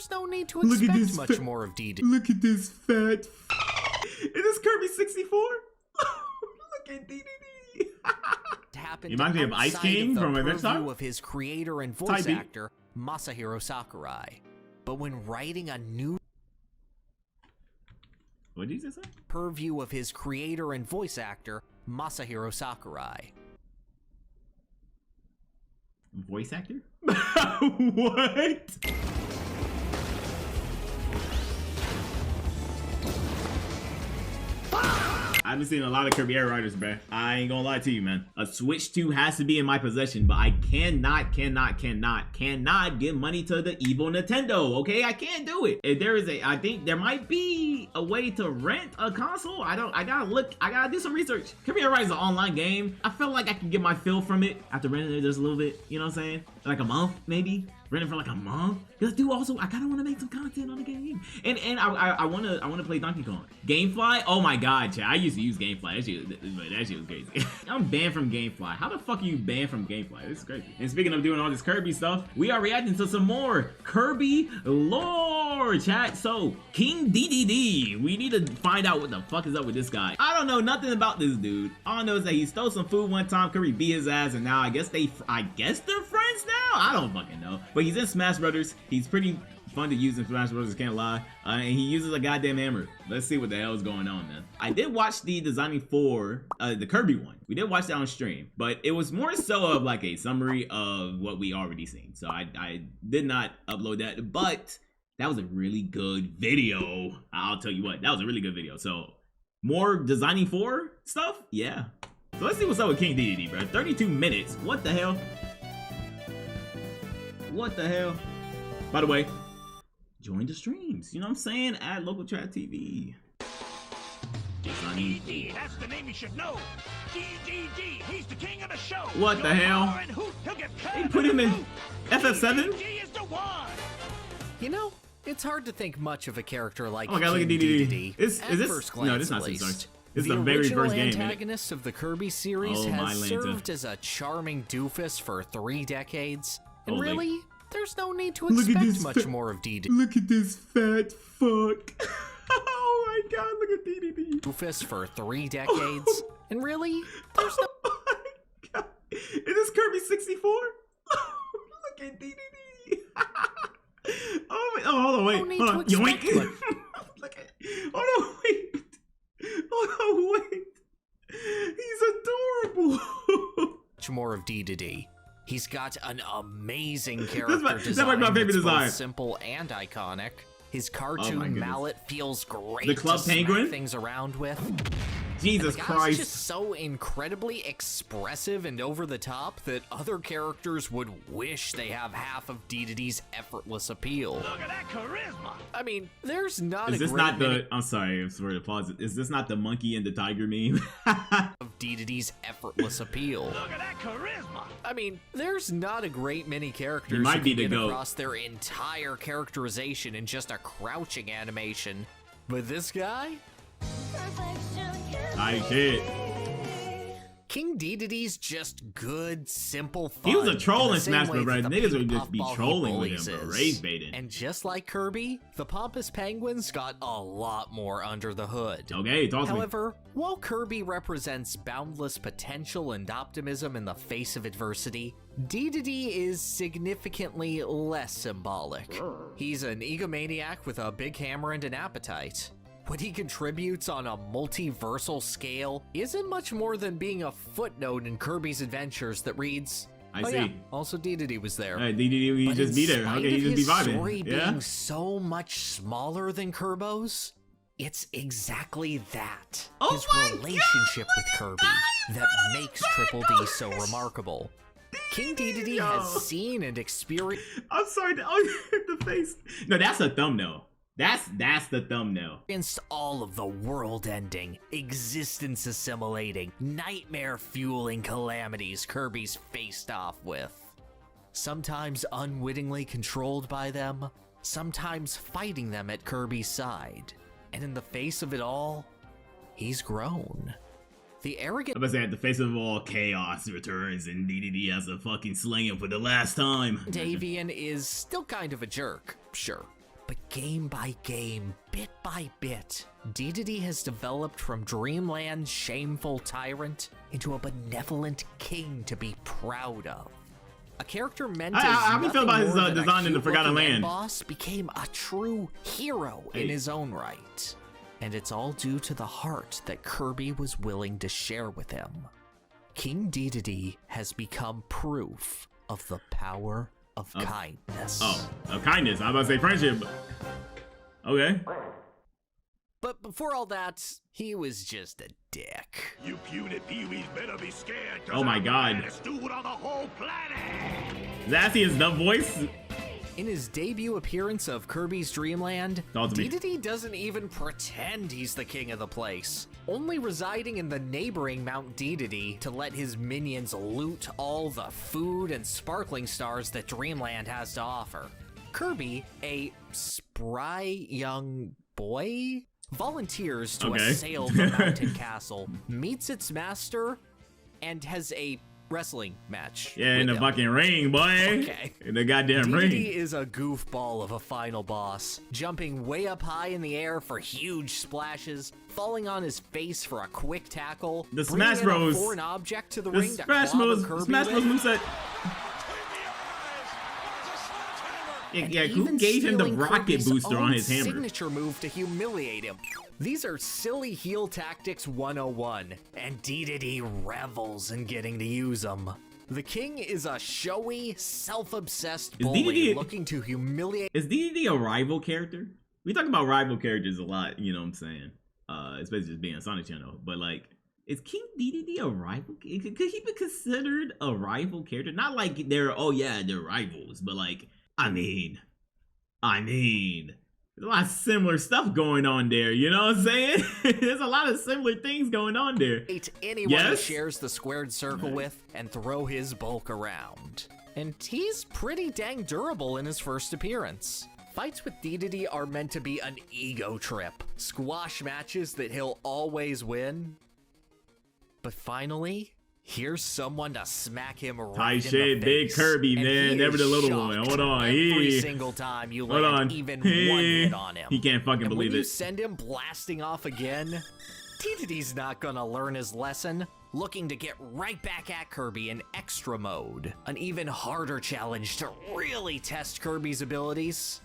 there's no need to expect much more of Dedede. Look at this fat. Is this Kirby 64? Look at Dedede. Happened Reminds me of Ice King from Adventure Time? of his creator and voice actor Masahiro Sakurai. But when writing a new What did you say? purview of his creator and voice actor Masahiro Sakurai. Voice actor? What? I've been seeing a lot of Kirby Air Riders, bruh. I ain't gonna lie to you, man. A Switch 2 has to be in my possession, but I cannot give money to the evil Nintendo, okay? I can't do it. If there is I think there might be a way to rent a console. I gotta do some research. Kirby Air Riders is an online game. I feel like I can get my feel from it after renting it just a little bit, you know what I'm saying? Like a month, maybe? Renting for like a month? Because dude, also, I kinda wanna make some content on the game. And I wanna play Donkey Kong. Gamefly? Oh my god, chat. I used to use Gamefly. That shit was crazy. I'm banned from Gamefly. How the fuck are you banned from Gamefly? This is crazy. And speaking of doing all this Kirby stuff, we are reacting to some more Kirby lore, chat. So, King Dedede. We need to find out what the fuck is up with this guy. I don't know nothing about this dude. All I know is that he stole some food one time, Kirby beat his ass, and now I guess they're friends now? I don't fucking know. But he's in Smash Brothers. He's pretty fun to use in Smash Brothers, can't lie. And he uses a goddamn hammer. Let's see what the hell is going on, man. I did watch the designing for the Kirby one. We did watch that on stream, but it was more so of like a summary of what we already seen. So I did not upload that, but that was a really good video. I'll tell you what, that was a really good video. So more designing for stuff, yeah. So let's see what's up with King Dedede, bro. 32 minutes. What the hell? What the hell? By the way, join the streams. You know what I'm saying? Add local chat TV. Dedede, that's the name you should know. Dedede, he's the king of the show. What the hell? They put him in FF7? You know, it's hard to think much of a character like Oh my god, look at King Dedede. Is this? first glance, No, this is not at least. Sorry. This is The the very original first game. antagonist of the Kirby series Oh, my has Lanta. served as a charming doofus for 3 decades. And Holy. really, there's no need to Look at expect this much more of Dedede. Look at this fat fuck. Oh my god, look at Dedede. Doofus for 3 decades. And really, there's no... Oh my god. Is this Kirby 64? Look at Dedede. Oh, wait. Oh, hold on, wait. No need Hold to on. expect Yoink. much. Look at. Hold on, wait. Hold on, wait. He's adorable. much more of Dedede. He's got an amazing That's character my design favorite that's design. both simple and iconic. His Oh my cartoon goodness. mallet feels great The Club to smack Penguin? things around with. Jesus The guy's Christ. just so incredibly expressive and over the top that other characters would wish they have half of Dedede's effortless appeal. Look at that charisma. I mean, there's not Is a this great not many the? I'm sorry to pause it. Is this not the monkey and the tiger meme? of Dedede's effortless appeal. Look at that charisma. I mean, there's not a great many characters might who be can the get GOAT. across their entire characterization in just a crouching animation. But this guy? I kid. King Dedede's just good, simple fun. He was a troll in the same Smash way Bros. that the Niggas pink would just be puffball he trolling with bullies him, bro. is. Rage baiting. And just like Kirby, the pompous penguins got a lot more under the hood. Okay, talk to me. However, while Kirby represents boundless potential and optimism in the face of adversity, Dedede is significantly less symbolic. He's an egomaniac with a big hammer and an appetite. What he contributes on a multiversal scale isn't much more than being a footnote in Kirby's adventures that reads, I "Oh see. yeah, also Dedede was there." Dedede, he But just be in there. spite Okay, he of just be his story vibing. Yeah. being so much smaller than Kirbo's, it's exactly that. Oh his my relationship God, with Kirby that makes Triple D so remarkable. King Dedede Yo. has seen and experienced I'm sorry. The face. No, that's a thumbnail. That's the thumbnail. all of the world-ending, existence-assimilating, nightmare-fueling calamities Kirby's faced off with. Sometimes unwittingly controlled by them, sometimes fighting them at Kirby's side. And in the face of it all, he's grown. The arrogant I'm about to say, at the face of all chaos returns, and Dedede has to fucking sling him for the last time. Davian is still kind of a jerk, sure. But game by game, bit by bit, Dedede has developed from Dreamland's shameful tyrant into a benevolent king to be proud of. A character meant How do you feel about his design in the Forgotten Land? Boss became a true hero in his own right. And it's all due to the heart that Kirby was willing to share with him. King Dedede has become proof of the power of kindness. Oh, of kindness. I was about to say friendship. Okay. But before all that, he was just a dick. You puny peewees better be scared. Oh my God. The baddest dude on the whole planet. Zazie is the voice. In his debut appearance of Kirby's Dream Land, Dedede doesn't even pretend he's the king of the place, only residing in the neighboring Mount Dedede to let his minions loot all the food and sparkling stars that Dreamland has to offer. Kirby, a spry young boy, volunteers to assail the mountain castle, meets its master, and has a wrestling match. Yeah, in the fucking ring, boy. Okay. In the goddamn Dedede ring. is a goofball of a final boss, jumping way up high in the air for huge splashes, falling on his face for a quick tackle, the Smash bringing Bros. A foreign object to the The ring Smash to clobber Bros. Kirby Smash Bros. with. moveset. Yeah, who gave him the rocket Kirby's booster on his hammer? Signature move to humiliate him. These are silly heel tactics 101, and Dedede revels in getting to use them. The king is a showy, self-obsessed bully looking to humiliate. Is Dedede a rival character? We talk about rival characters a lot, you know what I'm saying? Especially just being a Sonic channel. But like, is King Dedede a rival? Could he be considered a rival character? Not like they're rivals, but like, I mean, there's a lot of similar stuff going on there, you know what I'm saying? There's a lot of similar things going on there. Anyone who shares the squared circle with and throw his bulk around. And he's pretty dang durable in his first appearance. Fights with Dedede are meant to be an ego trip, squash matches that he'll always win. But finally, here's someone to smack him right in the face. Big Kirby, man, never the little one. Hold on, every single time you land even one hit on him. He can't fucking believe when you it. Send him blasting off again. Dedede's not gonna learn his lesson, looking to get right back at Kirby in extra mode, an even harder challenge to really test Kirby's abilities,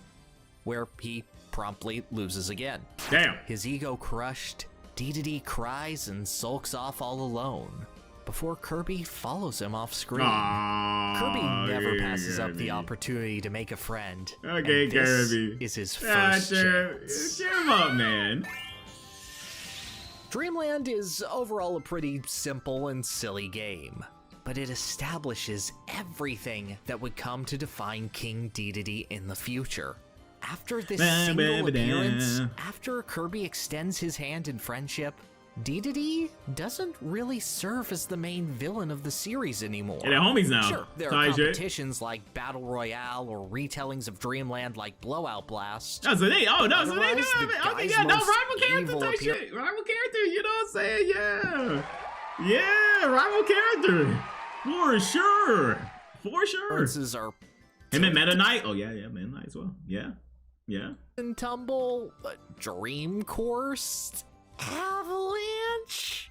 where he promptly loses again. Damn. His ego crushed, Dedede cries and sulks off all alone, before Kirby follows him off screen. Kirby never passes up the opportunity to make a friend. Okay, and this Kirby. is his first chance. Cheer him up, man. Dreamland is overall a pretty simple and silly game, but it establishes everything that would come to define King Dedede in the future. After this single appearance, after Kirby extends his hand in friendship, Dedede doesn't really serve as the main villain of the series anymore. Yeah, they're homies now. Sure, there are competitions like Battle Royale or retellings of Dreamland like Blowout Blast. No, so they no rival character type shit. Rival character, you know what I'm saying? Yeah. Yeah, rival character. For sure. For sure. Are him and Meta Knight. Oh yeah, Meta Knight as well. Yeah. Yeah. And Tumble, Dream Course, Avalanche.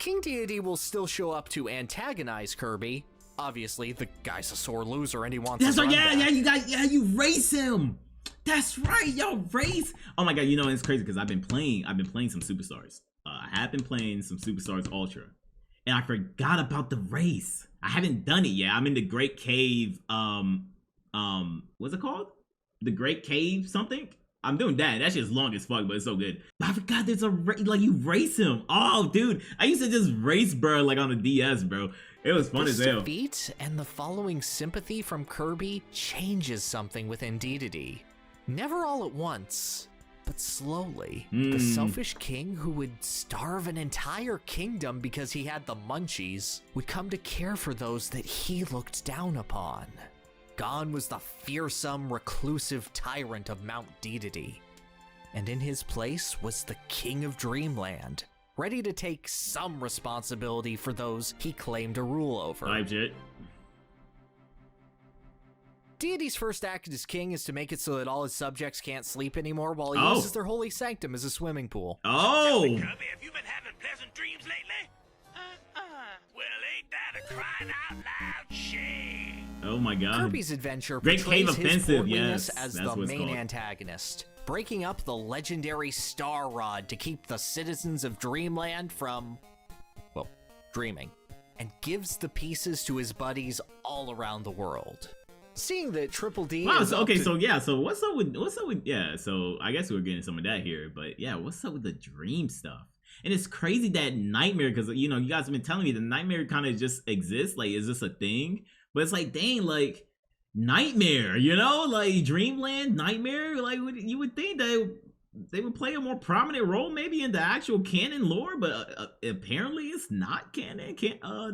King Dedede will still show up to antagonize Kirby. Obviously, the guy's a sore loser and he wants to run back. You race him. That's right, y'all race. Oh my god, you know it's crazy because I've been playing some Superstars. I have been playing some Superstars Ultra, and I forgot about the race. I haven't done it yet. I'm in the Great Cave. What's it called? The Great Cave something. I'm doing that. That shit's long as fuck, but it's so good. But I forgot there's a like you race him. Oh, dude, I used to just race, bro, like on the DS, bro. It was fun as hell. This defeat and the following sympathy from Kirby changes something within Dedede. Never all at once, but slowly. The selfish king who would starve an entire kingdom because he had the munchies would come to care for those that he looked down upon. Gone was the fearsome, reclusive tyrant of Mount Dedede, and in his place was the King of Dreamland, ready to take some responsibility for those he claimed to rule over. Type shit. Dedede's first act as king is to make it so that all his subjects can't sleep anymore while he Oh. uses their holy sanctum as a swimming pool. Oh! Kirby, have you been having pleasant dreams lately? Well, ain't that a crying out loud shame? Oh my god. Kirby's adventure Great Cave portrays his Offensive, portliness yes, as that's the what it's main called. antagonist, breaking up the legendary Star Rod to keep the citizens of Dreamland from, well, dreaming, and gives the pieces to his buddies all around the world. Seeing that Triple D Wow, is so, up okay, to- so yeah, so what's up with, yeah, so I guess we're getting some of that here, but yeah, what's up with the dream stuff? And it's crazy that Nightmare, because, you know, you guys have been telling me the Nightmare kind of just exists, like, is this a thing? But it's like, dang, like, Nightmare, you know, like, Dreamland, Nightmare, like, you would think that they would play a more prominent role maybe in the actual canon lore, but apparently it's not canon.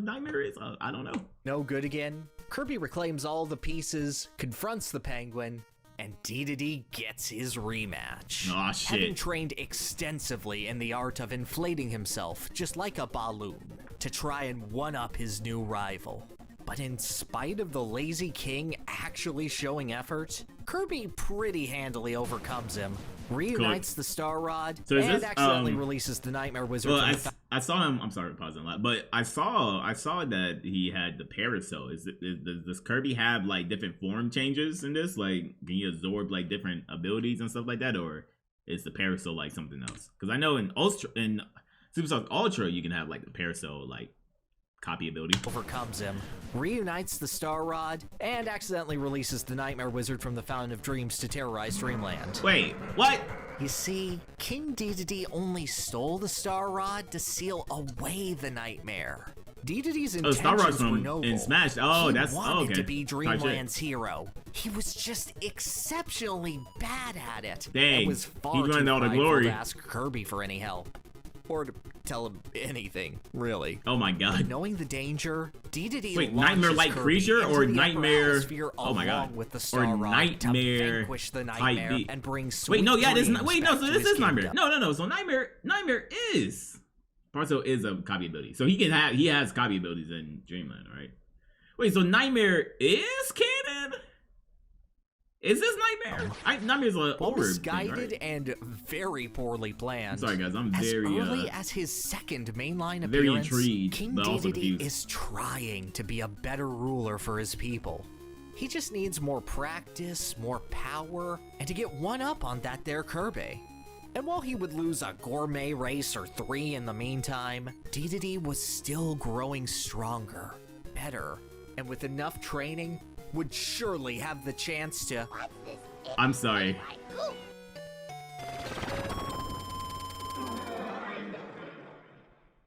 Nightmare is, I don't know. no good again. Kirby reclaims all the pieces, confronts the penguin, and Dedede gets his rematch. Aw, shit. Having trained extensively in the art of inflating himself, just like a balloon, to try and one-up his new rival. But in spite of the lazy king actually showing effort, Kirby pretty handily overcomes him, reunites the Star Rod, So is and this, accidentally releases the Nightmare Wizard Well, from the I saw him. I'm sorry, pausing a lot, but I saw that he had the parasol. Does Kirby have like different form changes in this? Like, can you absorb like different abilities and stuff like that, or is the parasol like something else? Because I know in Superstar Ultra you can have like the parasol like copy ability. overcomes him, reunites the Star Rod, and accidentally releases the Nightmare Wizard from the Fountain of Dreams to terrorize Dreamland. Wait, what? You see, King Dedede only stole the Star Rod to seal away the nightmare. Dedede's Oh, Star Rod's intentions were from noble. in Smash. Oh, He that's wanted okay. to be Type shit. Dreamland's hero. He was just exceptionally bad at it. Dang, It was he far wanted too all the prideful glory. to ask Kirby for any help. Or to tell him anything, really. Oh my god. Knowing the danger, Dedede Wait, launches nightmare-like Kirby creature into or the upper nightmare? atmosphere Oh my along god. with the Or Star Rod nightmare to vanquish the type nightmare beat. and bring Wait, sweet no, yeah, it is dreams not. Wait, no, back so to this his is Nightmare. kingdom. No. So Nightmare is Parcel is a copy ability, so he has copy abilities in Dreamland, right? Wait, so Nightmare is canon? Is this Nightmare? Nightmare's an While orb thing, misguided right? and very poorly planned. I'm sorry, guys. I'm As very early as his second mainline very appearance, intrigued, King but also Dedede confused. is trying to be a better ruler for his people. He just needs more practice, more power, and to get one up on that there Kirby. And while he would lose a gourmet race or 3 in the meantime, Dedede was still growing stronger, better, and with enough training, would surely have the chance to... I'm sorry.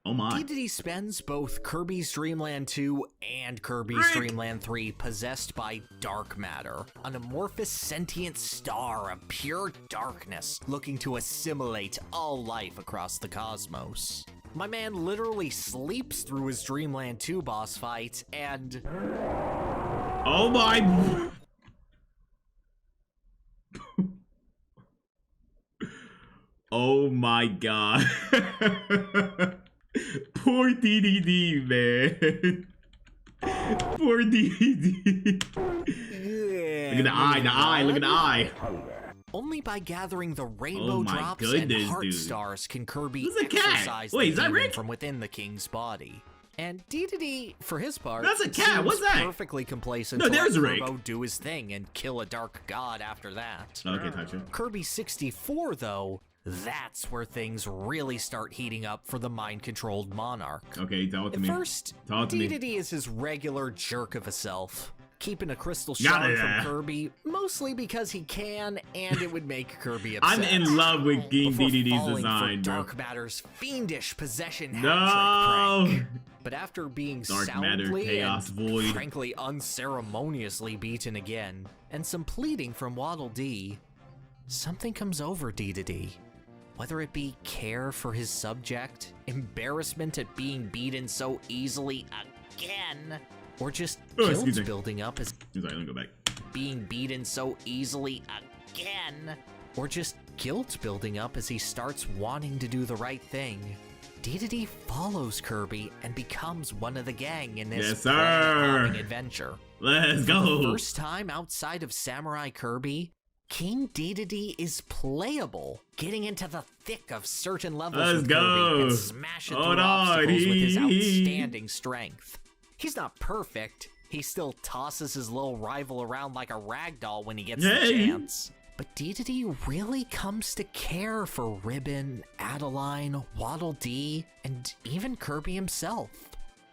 Oh my. Dedede spends both Kirby's Dream Land 2 and Kirby's Frick. Dream Land 3 possessed by dark matter, an amorphous sentient star of pure darkness looking to assimilate all life across the cosmos. My man literally sleeps through his Dreamland 2 boss fight and... Oh my. Oh my god. Poor DDD, man. Poor DDD. Look at the eye, look at the eye. Only by gathering the Oh rainbow my drops goodness, and heart dude. stars can Kirby This is a cat. exorcise Wait, the is that demon Rick? from within the king's body. And Dedede, for his part, That's a cat. seems What's that? perfectly complacent No, to let there's Rick. Kirby do his thing and kill a dark god after that. Okay, Tacho. Kirby 64, though, that's where things really start heating up for the mind-controlled monarch. Okay, talk to At me. first, Talk to me. Dedede is his regular jerk of a self, keeping a crystal Got shard it. from Kirby, mostly because he can, and it would make Kirby upset. I'm in love with King Before DDD's falling design, for bro. Dark Matter's fiendish possession No. hat-trick prank. But after being Dark Matter, soundly Chaos and Void. frankly unceremoniously beaten again, and some pleading from Waddle Dee, something comes over Dedede. Whether it be care for his subject, embarrassment at being beaten so easily again, or just Oh, excuse guilt me. building up as I'm sorry, let me go back. being beaten so easily again, or just guilt building up as he starts wanting to do the right thing, Dedede follows Kirby and becomes one of the gang in this Yes, sir. planet-hopping adventure. Let's For go. the first time outside of Samurai Kirby, King Dedede is playable, getting into the thick of certain levels Let's with go. Kirby and smashing through obstacles with his outstanding strength. He's not perfect. He still tosses his little rival around like a rag doll when he gets the chance. But Dedede really comes to care for Ribbon, Adeline, Waddle Dee, and even Kirby himself.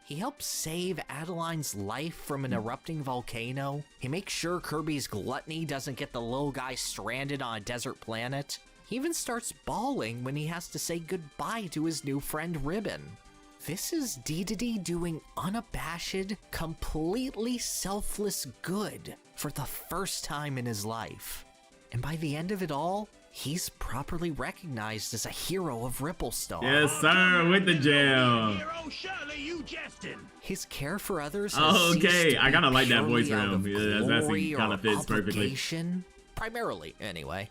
He helps save Adeline's life from an erupting volcano. He makes sure Kirby's gluttony doesn't get the little guy stranded on a desert planet. He even starts bawling when he has to say goodbye to his new friend Ribbon. This is Dedede doing unabashed, completely selfless good for the first time in his life. And by the end of it all, he's properly recognized as a hero of Ripplestar. Yes, sir, with the jail. Hero, surely you jesting. His care for others Oh, has okay. ceased to I kinda be like that voice purely for out him. of Yeah, that's glory kinda or fits perfectly. obligation, primarily anyway,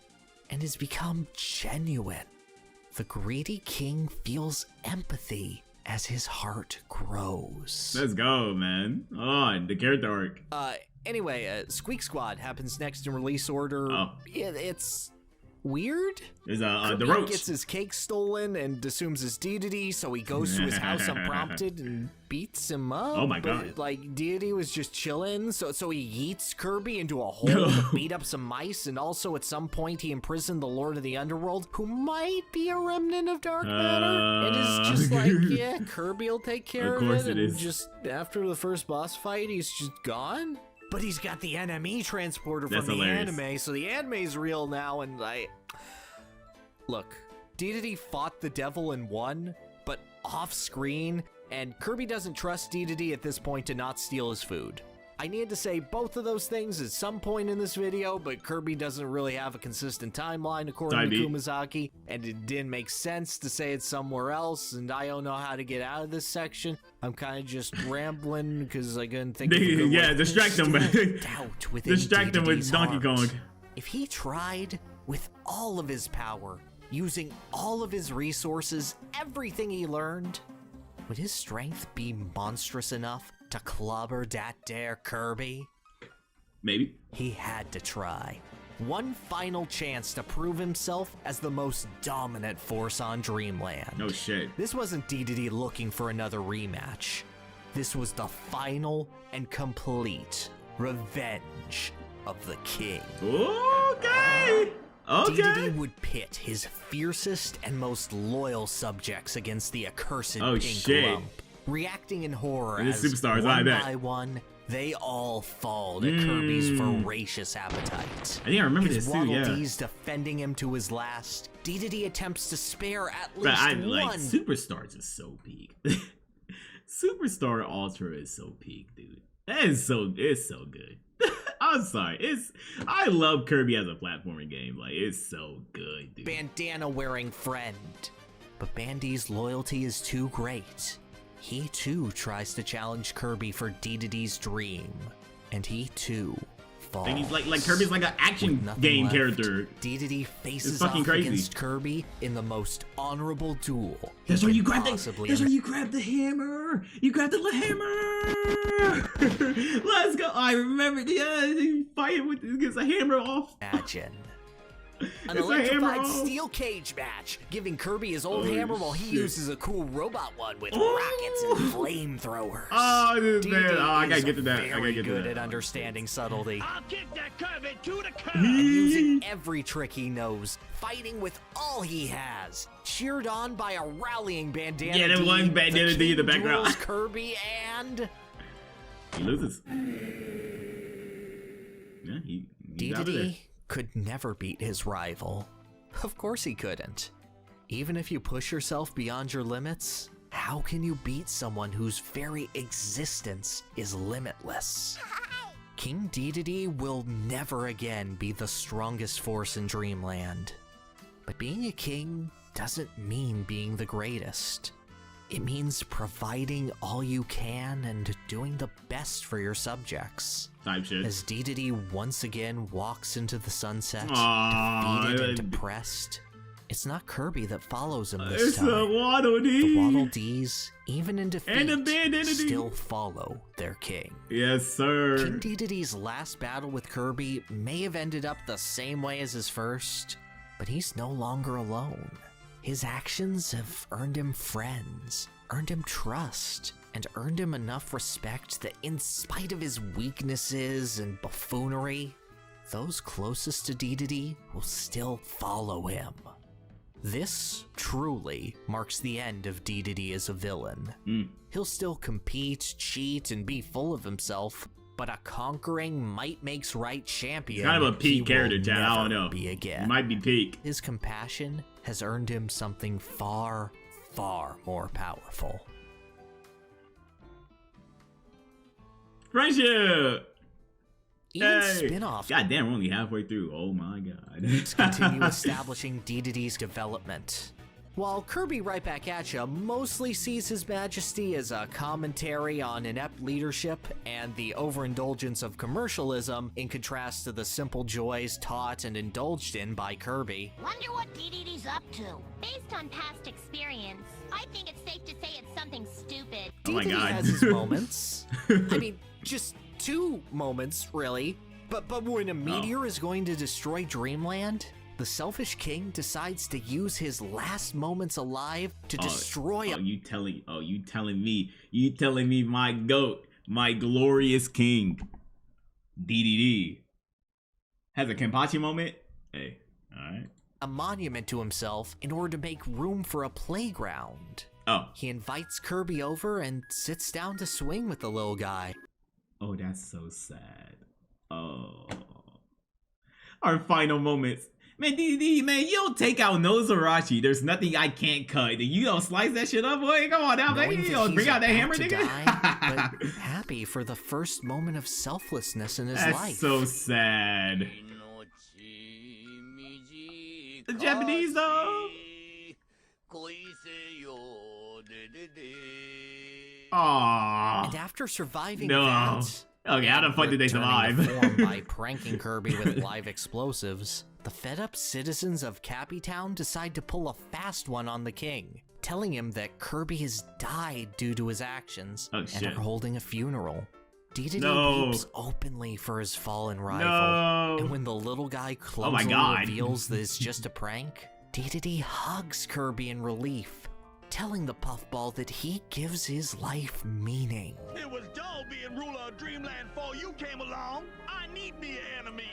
and has become genuine. The greedy king feels empathy as his heart grows. Let's go, man. Oh, the character arc. Anyway, Squeak Squad happens next in release order. Oh. It's weird. There's the Kirby roach. gets his cake stolen and assumes it's Dedede, so he goes to his house unprompted and beats him up. Oh my But, God. like, Dedede was just chilling, so he yeets Kirby into a hole to beat up some mice, and also at some point he imprisoned the Lord of the Underworld, who might be a remnant of dark matter, and is just like, yeah, Kirby will take care of, course it, it and is. just after the first boss fight, he's just gone. But he's got the NME transporter That's from the hilarious. anime, so the anime's real now, and Look, Dedede fought the devil and won, but off-screen, and Kirby doesn't trust Dedede at this point to not steal his food. I need to say both of those things at some point in this video, but Kirby doesn't really have a consistent timeline according to Kumazaki, and it didn't make sense to say it somewhere else, and I don't know how to get out of this section. I'm kind of just rambling because I couldn't think of a good Yeah, way. distract him, There's still man. doubt within Distract him with Dedede's Donkey heart. Kong. If he tried with all of his power, using all of his resources, everything he learned, would his strength be monstrous enough to clobber that dare Kirby? Maybe. He had to try. One final chance to prove himself as the most dominant force on Dreamland. No shit. This wasn't Dedede looking for another rematch. This was the final and complete revenge of the king. Okay. Okay. Dedede would pit his fiercest and most loyal subjects against the accursed pink shit. lump, reacting in horror And the as superstars, one I bet. by one, they all fall to Kirby's voracious appetite. I think I remember his this too, yeah. Waddle Dee's defending him to his last. Dedede attempts to spare at But least I one. like Superstars is so peak. Superstar Ultra is so peak, dude. It's so good. I'm sorry. I love Kirby as a platforming game. Like, it's so good, dude. Bandana wearing friend. But Bandy's loyalty is too great. He too tries to challenge Kirby for Dedede's dream. And he too falls. And he's like Kirby's like an action With nothing game left, character. Dedede faces fucking off crazy. against Kirby in the most honorable duel. That's he where can you grab possibly That's where you grab the hammer. You grab the hammer. Let's go. I remember. Yeah, fighting with against a hammer off. imagine. An It's a hammer electrified off. steel cage match, giving Kirby his old Oh, hammer while he shit. uses a cool robot one with Oh. rockets and flamethrowers. Oh, this man. Dedede Oh, I gotta is get to that. I gotta very get to good that. at understanding subtlety. I'll kick that Kirby to the curb. And using every trick he knows, fighting with all he has, cheered on by a rallying bandana. Yeah, that D, one bandana D in the king background. duels Kirby and He loses. Yeah, he's out of there. Dedede could never beat his rival. Of course he couldn't. Even if you push yourself beyond your limits, how can you beat someone whose very existence is limitless? King Dedede will never again be the strongest force in Dreamland. But being a king doesn't mean being the greatest. It means providing all you can and doing the best for your subjects. Type shit. As Dedede once again walks into the sunset, Aw, defeated and depressed, it's not Kirby that follows him this It's time. a Waddle The Waddle Dee. Dees, even in defeat, And a bandana Dee. still follow their king. Yes, sir. King Dedede's last battle with Kirby may have ended up the same way as his first, but he's no longer alone. His actions have earned him friends, earned him trust, and earned him enough respect that in spite of his weaknesses and buffoonery, those closest to Dedede will still follow him. This truly marks the end of Dedede as a villain. He'll still compete, cheat, and be full of himself, but a conquering might makes right champion. Kind of a peak character, Chad. I don't know. Be again. He might be peak. His compassion has earned him something far, far more powerful. Friendship! Even Hey. spin-off God damn, we're only halfway through. Oh my god. continue establishing Dedede's development. While Kirby Right Back At Ya mostly sees His Majesty as a commentary on inept leadership and the overindulgence of commercialism in contrast to the simple joys taught and indulged in by Kirby. Wonder what Dedede's up to. Based on past experience, I think it's safe to say it's something stupid. Oh my Dedede god. has his moments. I mean, just 2 moments, really. But when a meteor is going to destroy Dreamland, the selfish king decides to use his last moments alive to destroy you telling me my goat, my glorious king, Dedede, has a Kenpachi moment? Hey, alright. a monument to himself in order to make room for a playground. Oh. He invites Kirby over and sits down to swing with the little guy. Oh, that's so sad. Oh. Our final moments. Man, DD, man, you don't take out Nozarashi. There's nothing I can't cut. You don't slice that shit up, boy. Come on now, man. Knowing You that don't he's bring out that about hammer, to nigga. die, but happy for the first moment of selflessness in his That's life. so sad. The Japanese, though. Aww. And after surviving No. that, Okay, how the fuck did they returning to survive? form by pranking Kirby with live explosives, the fed-up citizens of Cappy Town decide to pull a fast one on the king, telling him that Kirby has died due to his actions and shit. are holding a funeral. Dedede No. weeps openly for his fallen rival, No. and when the little guy Oh clumsily my God. reveals that it's just a prank, Dedede hugs Kirby in relief, telling the puffball that he gives his life meaning. It was dull being ruler of Dreamland before you came along. I need me an enemy.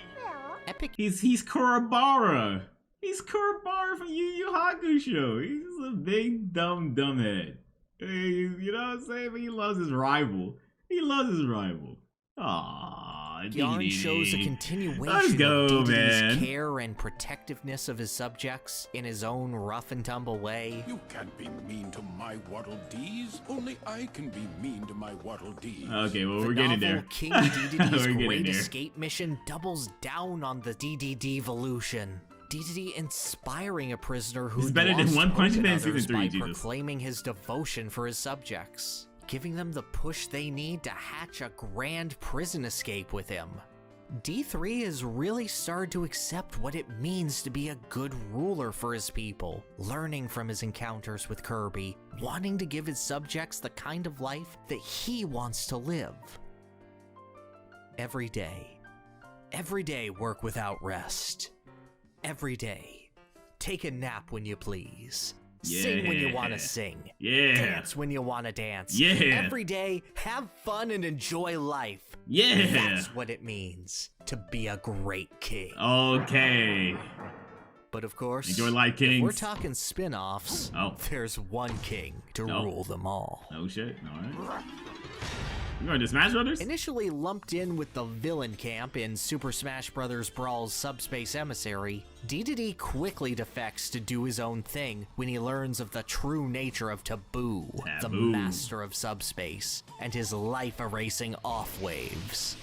Epic He's Kurabara. He's Kurabara from Yu Yu Hakusho. He's a big dumb dumbhead. You know what I'm saying? But he loves his rival. He loves his rival. Aww, Yarn Dedede. shows a continuation Let's go, of Dedede's man. care and protectiveness of his subjects in his own rough and tumble way. You can't be mean to my Waddle Dees. Only I can be mean to my Waddle Dees. Okay, well, The we're getting novel there. King We're Dedede's getting Great there. Escape mission doubles down on the Dedede evolution. Dedede inspiring a prisoner who It's better than One Punch Man Season 3, by Jesus. proclaiming his devotion for his subjects, giving them the push they need to hatch a grand prison escape with him. D3 has really started to accept what it means to be a good ruler for his people, learning from his encounters with Kirby, wanting to give his subjects the kind of life that he wants to live. Every day work without rest. Every day, take a nap when you please. Sing when you want to sing. Yeah. Dance when you want to dance. Yeah. Every day, have fun and enjoy life. Yeah. That's what it means to be a great king. Okay. But of course, Enjoy life, if kings. we're talking spin-offs, Oh. there's one king to rule them all. Oh shit. Alright. You going to Smash Brothers? Initially lumped in with the villain camp in Super Smash Bros. Brawl's Subspace Emissary, Dedede quickly defects to do his own thing when he learns of the true nature of Taboo, the Taboo. master of subspace, and his life-erasing off-waves.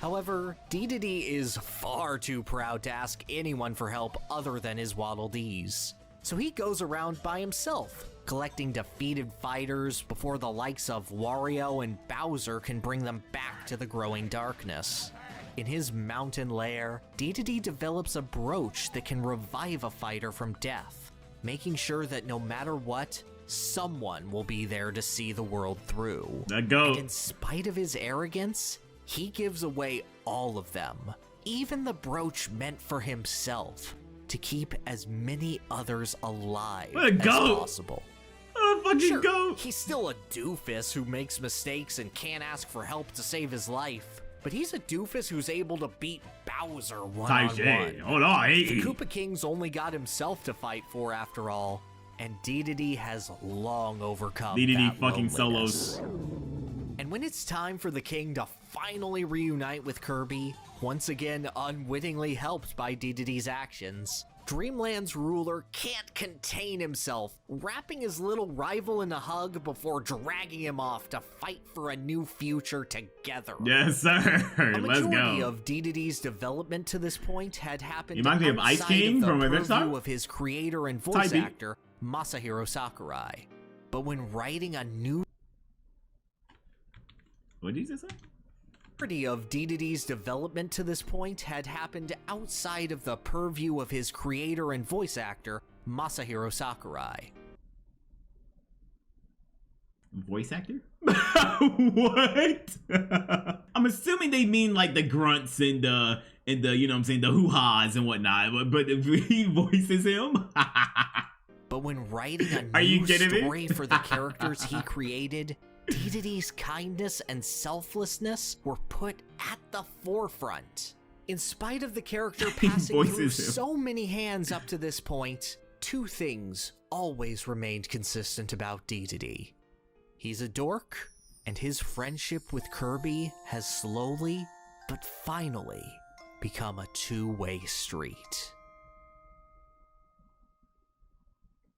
However, Dedede is far too proud to ask anyone for help other than his Waddle Dees. So he goes around by himself, collecting defeated fighters before the likes of Wario and Bowser can bring them back to the growing darkness. In his mountain lair, Dedede develops a brooch that can revive a fighter from death, making sure that no matter what, someone will be there to see the world through. Let go. And in spite of his arrogance, he gives away all of them, even the brooch meant for himself, to keep as many others alive as possible. Fucking go. He's still a doofus who makes mistakes and can't ask for help to save his life, but he's a doofus who's able to beat Bowser one-on-one. Hold on, The Koopa King's only got himself to fight for after all, and Dedede has long overcome that fucking loneliness. solos. And when it's time for the king to finally reunite with Kirby, once again unwittingly helped by Dedede's actions, Dreamland's ruler can't contain himself, wrapping his little rival in a hug before dragging him off to fight for a new future together. Yes, sir. A Let's majority go. of Dedede's development to this point had happened You remind me of Ice outside King of the from Adventure purview Time? of his creator and voice Type actor, Masahiro Sakurai. But when writing a new What did you say? majority of Dedede's development to this point had happened outside of the purview of his creator and voice actor, Masahiro Sakurai. Voice actor? What? I'm assuming they mean like the grunts and the you know what I'm saying, the hoo-has and whatnot, but if he voices him? But when writing a Are you new kidding me? story for the characters he created, Dedede's kindness and selflessness were put at the forefront. In spite of the character passing through voices him. so many hands up to this point, two things always remained consistent about Dedede. He's a dork, and his friendship with Kirby has slowly, but finally, become a two-way street.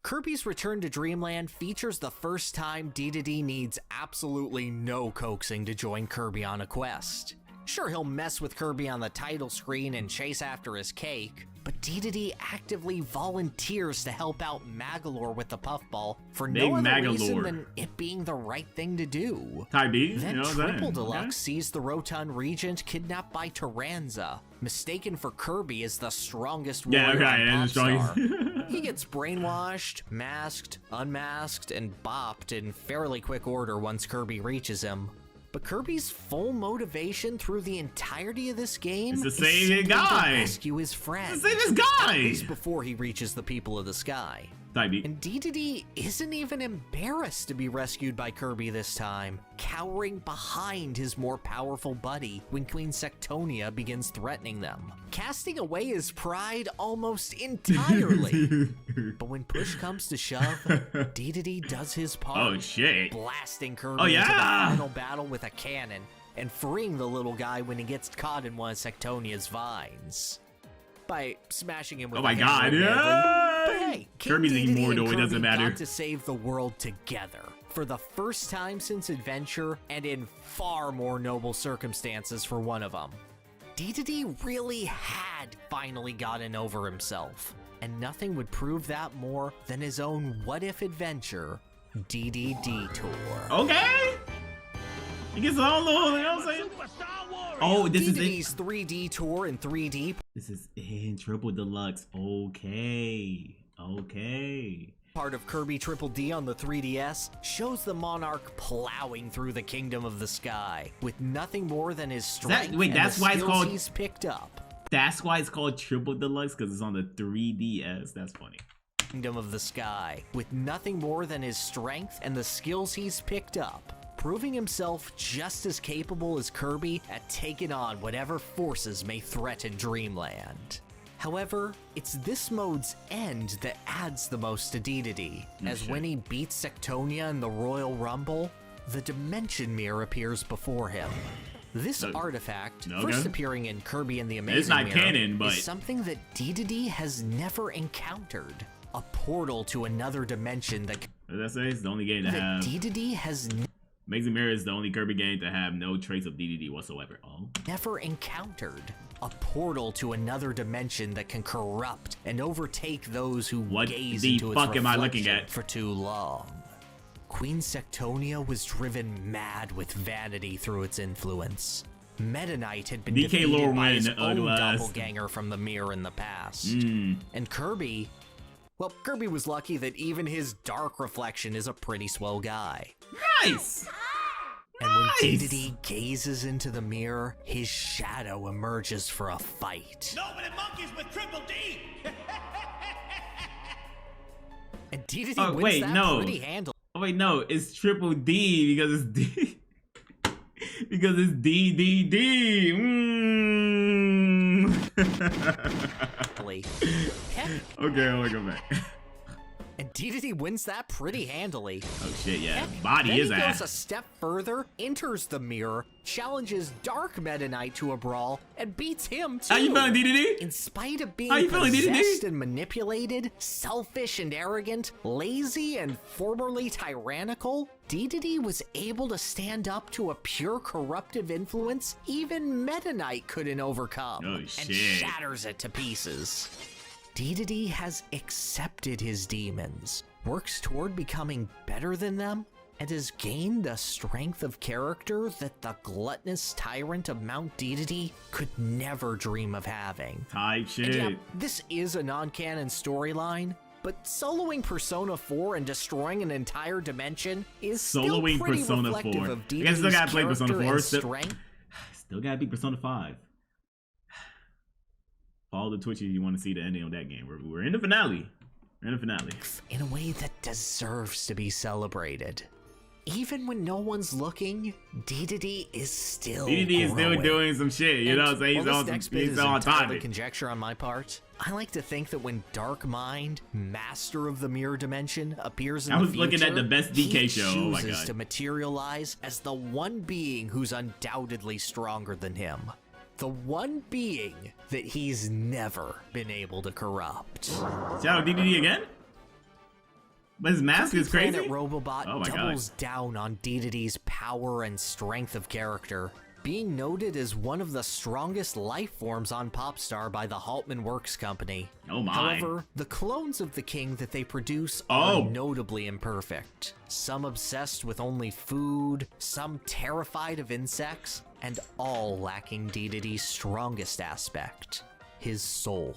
Kirby's Return to Dreamland features the first time Dedede needs absolutely no coaxing to join Kirby on a quest. Sure, he'll mess with Kirby on the title screen and chase after his cake, but Dedede actively volunteers to help out Magalore with the puffball for no other reason than it being the right thing to do. Type B, Then you know what I'm Triple saying? Deluxe Okay. sees the Rotund Regent kidnapped by Tyranza, mistaken for Kirby as the strongest warrior on Popstar. He gets brainwashed, masked, unmasked, and bopped in fairly quick order once Kirby reaches him. But Kirby's full motivation through the entirety of this game It's to is save simply the guy. to rescue his friend. Save this At guy! least before he reaches the people of the sky. Type B. And Dedede isn't even embarrassed to be rescued by Kirby this time, cowering behind his more powerful buddy when Queen Sectonia begins threatening them, casting away his pride almost entirely. But when push comes to shove, Dedede does his part, Oh shit. blasting Kirby Oh, into the yeah! final battle with a cannon, and freeing the little guy when he gets caught in one of Sectonia's vines. By smashing him with Oh my a god, hammer, yeah! but hey, King Kirby's Dedede immortal, and it doesn't Kirby matter. got to save the world together for the first time since Adventure, and in far more noble circumstances for one of them. Dedede really had finally gotten over himself, and nothing would prove that more than his own what-if adventure, Dedede Tour. Okay. He gets all little, you know what I'm saying? Superstar warrior. Oh, this is Dedede's 3D Tour in 3D, This is in Triple Deluxe. Okay. Okay. part of Kirby Triple D on the 3DS, shows the Monarch plowing through the Kingdom of the Sky with nothing more than his strength wait, and that's the why it's skills called- he's picked up. That's why it's called Triple Deluxe, because it's on the 3DS. That's funny. Kingdom of the Sky with nothing more than his strength and the skills he's picked up, proving himself just as capable as Kirby at taking on whatever forces may threaten Dreamland. However, it's this mode's end that adds the most to Dedede, as when he beats Sectonia in the Royal Rumble, the Dimension Mirror appears before him. This artifact, first appearing in Kirby and the Amazing It's not Mirror, canon, but is something that Dedede has never encountered. A portal to another dimension that What did I say? It's the only game to have. Dedede has Amazing Mirror is the only Kirby game to have no trace of Dedede whatsoever. Oh. never encountered. A portal to another dimension that can corrupt and overtake those who What gaze the into its fuck am I looking reflection at? for too long. Queen Sectonia was driven mad with vanity through its influence. Meta Knight had been DK defeated lore by win, his own Uglass. doppelganger from the mirror in the past. And Kirby, well, Kirby was lucky that even his dark reflection is a pretty swell guy. Nice! And when Nice! Dedede gazes into the mirror, his shadow emerges for a fight. Nobody monkeys with Triple D! And Dedede Oh, wins wait, that no. pretty handily. Oh wait, no, it's Triple D because it's D. Because it's DDD. Heck, Okay, I'll go back. and Dedede wins that pretty handily. Oh shit, yeah. Heck, Body then is he goes a ass. step further, enters the mirror, challenges Dark Meta Knight to a brawl, and beats him too. How you feeling, DDD? In spite of being How you feeling, DDD? possessed and manipulated, selfish and arrogant, lazy and formerly tyrannical, Dedede was able to stand up to a pure corruptive influence even Meta Knight couldn't overcome, Oh, and shit. shatters it to pieces. Dedede has accepted his demons, works toward becoming better than them, and has gained a strength of character that the gluttonous tyrant of Mount Dedede could never dream of having. Type And shit. yeah, this is a non-canon storyline, but soloing Persona 4 and destroying an entire dimension is still Soloing pretty Persona reflective 4. of I guess I still gotta play Dedede's Persona character 4. and Still, strength. still gotta be Persona 5. Follow the Twitch if you want to see the ending of that game. We're in the finale. We're in the finale. In a way that deserves to be celebrated. Even when no one's looking, Dedede is still DDD is still growing. doing some shit. You know what I'm saying? While He's this on, next bit he's is on entirely topic. conjecture on my part, I like to think that when Dark Mind, master of the mirror dimension, appears in I the was looking at future, the best DK he show. Oh my chooses God. to materialize as the one being who's undoubtedly stronger than him. The one being that he's never been able to corrupt. Shout out DDD again? But his mask is crazy? Planet Robobot Oh my doubles down on Dedede's power and strength of character, being noted as one of the strongest life forms on Popstar by the Haltman Works Company. Oh my. However, the clones of the king that they produce Oh. are notably imperfect. Some obsessed with only food, some terrified of insects, and all lacking Dedede's strongest aspect, his soul.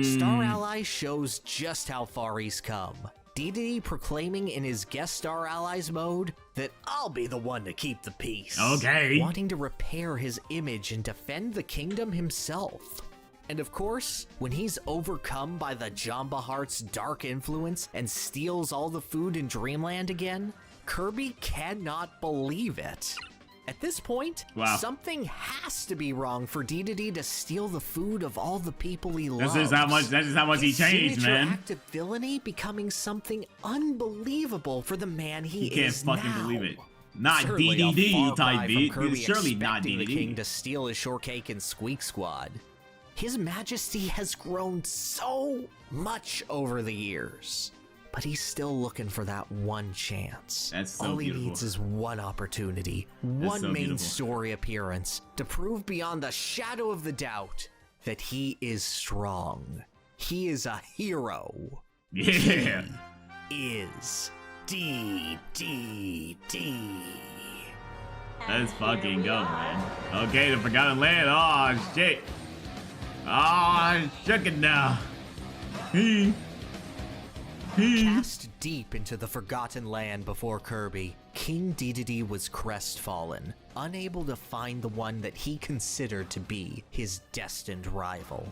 Star Ally shows just how far he's come. Dedede proclaiming in his guest star allies mode that I'll be the one to keep the peace. Okay. Wanting to repair his image and defend the kingdom himself. And of course, when he's overcome by the Jamba Heart's dark influence and steals all the food in Dreamland again, Kirby cannot believe it. At this point, Wow. something has to be wrong for Dedede to steal the food of all the people he loves. That's just how much he His changed, signature man. act of villainy becoming something unbelievable for the man he You can't is fucking now. believe it. Not Certainly a DDD far cry type from beat. Kirby It's surely not expecting the king DDD. to steal his shortcake and Squeak Squad. His majesty has grown so much over the years, but he's still looking for that one chance. That's so All he beautiful. needs is one opportunity, one so main beautiful. story appearance to prove beyond the shadow of the doubt that he is strong. He is a hero. Yeah. Is DDD. Let's fucking go, man. Okay, the Forgotten Land. Oh, shit. Oh, shook it now. Cast deep into the Forgotten Land before Kirby, King Dedede was crestfallen, unable to find the one that he considered to be his destined rival.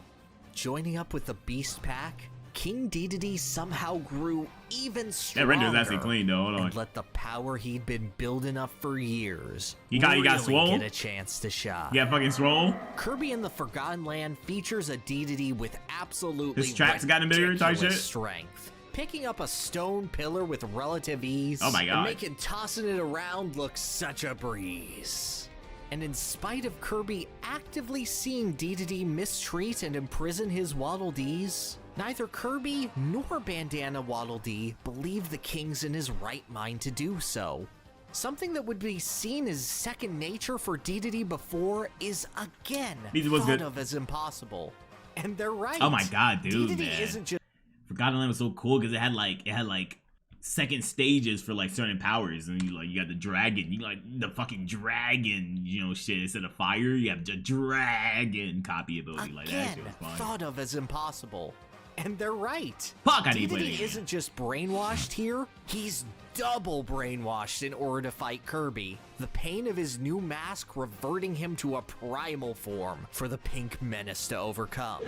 Joining up with the Beast Pack, King Dedede somehow grew even That stronger. render is actually clean, though. Hold on. And let the power he'd been building up for years He got really swole? get a chance to shine. You got fucking swole? Kirby in the Forgotten Land features a Dedede with absolutely His tracks got him bigger type ridiculous shit? strength. Picking up a stone pillar with relative ease Oh my God. and making tossing it around look such a breeze. And in spite of Kirby actively seeing Dedede mistreat and imprison his Waddle Dees, neither Kirby nor Bandana Waddle Dee believe the king's in his right mind to do so. Something that would be seen as second nature for Dedede before is again These was thought good. of as impossible. And they're right. Oh my God, dude, Dedede man. isn't just Forgotten Land was so cool because it had like second stages for like certain powers, and you got the dragon, you got the fucking dragon, shit, instead of fire, you have the dragon copy ability. Like that shit was fun. Thought of as impossible. And they're right. Fuck, I need to play Dedede the isn't just brainwashed here, he's double brainwashed in order to fight Kirby. The pain of his new mask reverting him to a primal form for the pink menace to overcome.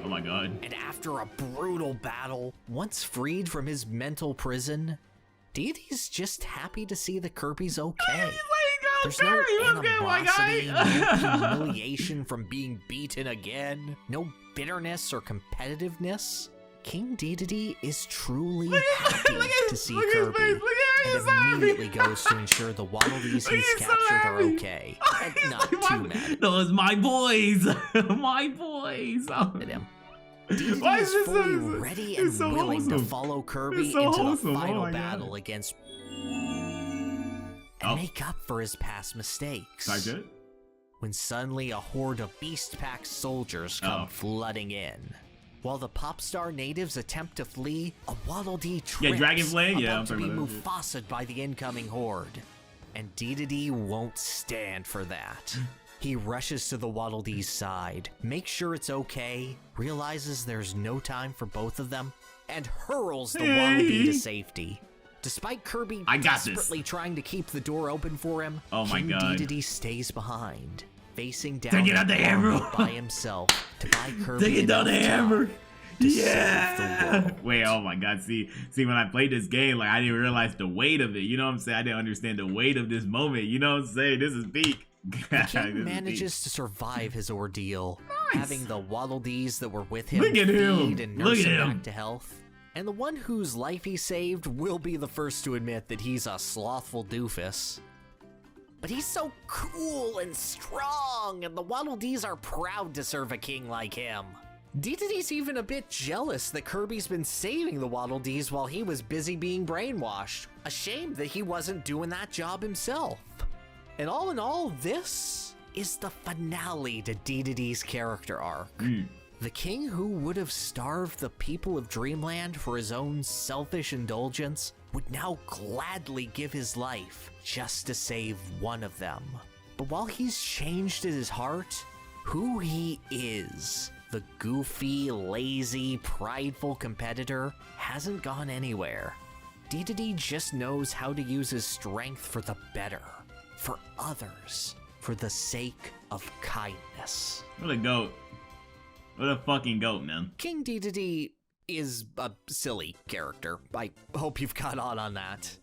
Oh my god. And after a brutal battle, once freed from his mental prison, Dedede's just happy to see that Kirby's okay. There's no animosity, no humiliation from being beaten again, no bitterness or competitiveness. King Dedede is truly happy to see Kirby, and immediately goes to ensure the Waddle Dees he's captured are okay, and not too mad. Those my boys, my boys. At him. Dedede is fully ready and willing to follow Kirby into the final battle against and make up for his past mistakes. When suddenly a horde of Beast Pack soldiers come flooding in. While the pop star natives attempt to flee, a Waddle Dee trips about to be Mufasa'd by the incoming horde. And Dedede won't stand for that. He rushes to the Waddle Dee's side, makes sure it's okay, realizes there's no time for both of them, and hurls the Waddle Dee to safety. Despite Kirby desperately trying to keep the door open for him, King Dedede stays behind, facing down by himself to buy Kirby enough time to save the world. Wait, oh my god, see when I played this game, like I didn't realize the weight of it, you know what I'm saying? I didn't understand the weight of this moment, you know what I'm saying? This is peak. The king manages to survive his ordeal, having the Waddle Dees that were with him feed and nurse him back to health. And the one whose life he saved will be the first to admit that he's a slothful doofus. But he's so cool and strong, and the Waddle Dees are proud to serve a king like him. Dedede's even a bit jealous that Kirby's been saving the Waddle Dees while he was busy being brainwashed. A shame that he wasn't doing that job himself. And all in all, this is the finale to Dedede's character arc. The king who would have starved the people of Dreamland for his own selfish indulgence would now gladly give his life just to save one of them. But while he's changed at his heart, who he is, the goofy, lazy, prideful competitor, hasn't gone anywhere. Dedede just knows how to use his strength for the better, for others, for the sake of kindness. What a goat. What a fucking goat, man. King Dedede is a silly character. I hope you've caught on that.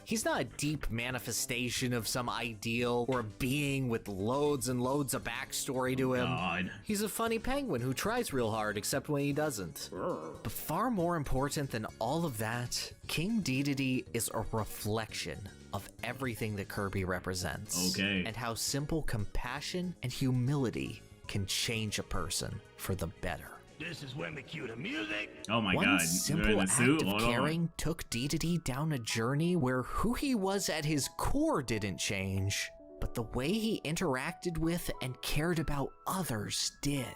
He's not a deep manifestation of some ideal or a being with loads and loads of backstory to him. God. He's a funny penguin who tries real hard except when he doesn't. But far more important than all of that, King Dedede is a reflection of everything that Kirby represents. Okay. And how simple compassion and humility can change a person for the better. This is when we cue the music. Oh my god. One simple act of caring took Dedede down a journey where who he was at his core didn't change, but the way he interacted with and cared about others did.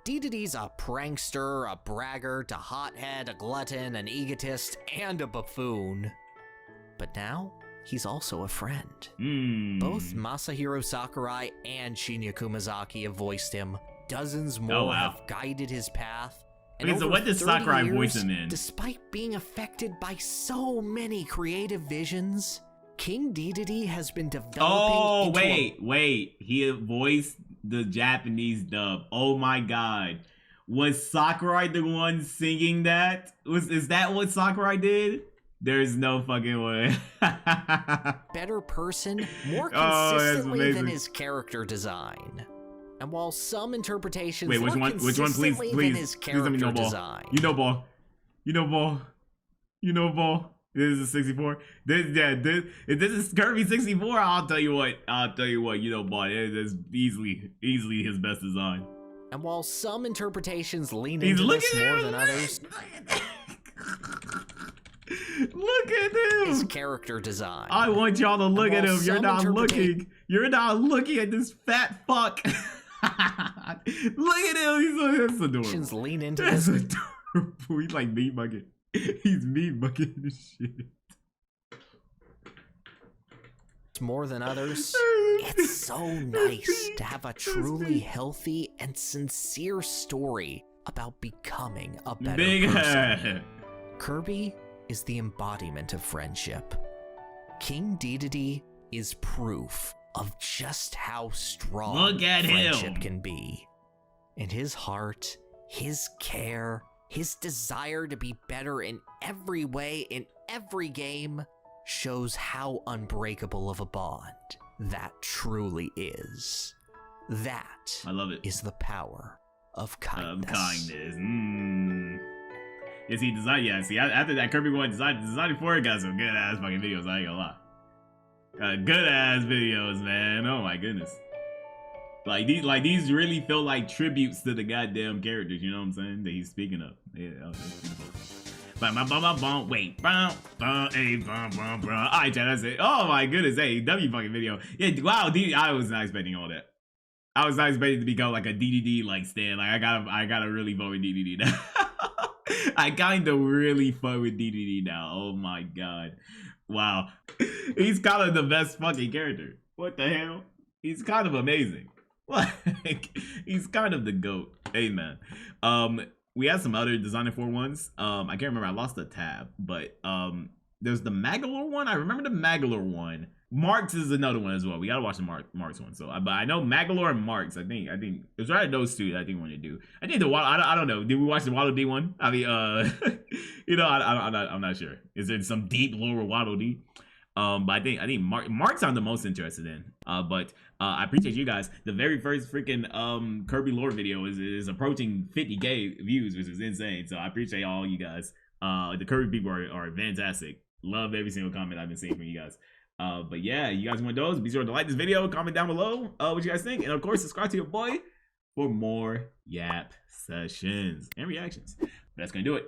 Dedede's a prankster, a braggart, a hothead, a glutton, an egotist, and a buffoon. But now, he's also a friend. Both Masahiro Sakurai and Shinya Kumazaki have voiced him. Dozens more have guided his path. And so what does Sakurai voice him in? Despite being affected by so many creative visions, King Dedede has been developing wait. He voiced the Japanese dub. Oh my god. Was Sakurai the one singing that? Is that what Sakurai did? There's no fucking way. Better person, more consistently than his character design. And while some interpretations which one, please, his character please let me know design. Ball. This is a 64. If this is Kirby 64, I'll tell you what, Ball. It is easily his best design. And while some interpretations lean into this more than others, look at him. His character design. I want y'all to look at him. You're not looking. You're not looking at this fat fuck. Look at him. He's adorable. Lean into this. Adorable. He's like meat bucket. He's meat bucket this shit. More than others, it's so nice to have a truly healthy and sincere story about becoming a better person. Kirby is the embodiment of friendship. King Dedede is proof of just how strong friendship can be. And his heart, his care, his desire to be better in every way, in every game, shows how unbreakable of a bond that truly is. That I love it. Is the power of kindness. Yeah, see, design. Yeah, see, after that, Kirby went designing for it got some good ass fucking videos. I ain't gonna lie. Good ass videos, man. Oh my goodness. Like these really feel like tributes to the goddamn characters. You know what I'm saying? That he's speaking of. Yeah. Wait. Alright, Chad, that's it. Oh my goodness, hey, W fucking video. Yeah, wow, I was not expecting all that. I was not expecting to become like a DDD like stan. Like I gotta really vote with DDD now. I kinda really fuck with DDD now. Oh my god. Wow. He's kind of the best fucking character. What the hell? He's kind of amazing. Like, he's kind of the GOAT. Hey man. We had some other Designer 4 ones. I can't remember. I lost the tab, but there's the Magalore one. I remember the Magalore one. Marks is another one as well. We gotta watch the Marks one. So, but I know Magalore and Marks. I think it's right at those two that I think we're gonna do. I think I don't know. Did we watch the Waddle Dee one? I mean, you know, I'm not sure. Is it some deep lore with Waddle Dee? But I think Marks I'm the most interested in. But I appreciate you guys. The very first freaking Kirby lore video is approaching 50K views, which is insane. So I appreciate all you guys. The Kirby people are fantastic. Love every single comment I've been seeing from you guys. But yeah, you guys want those? Be sure to like this video, comment down below what you guys think, and of course subscribe to your boy for more Yap sessions and reactions. That's gonna do it.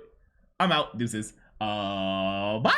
I'm out. Deuces. Bye.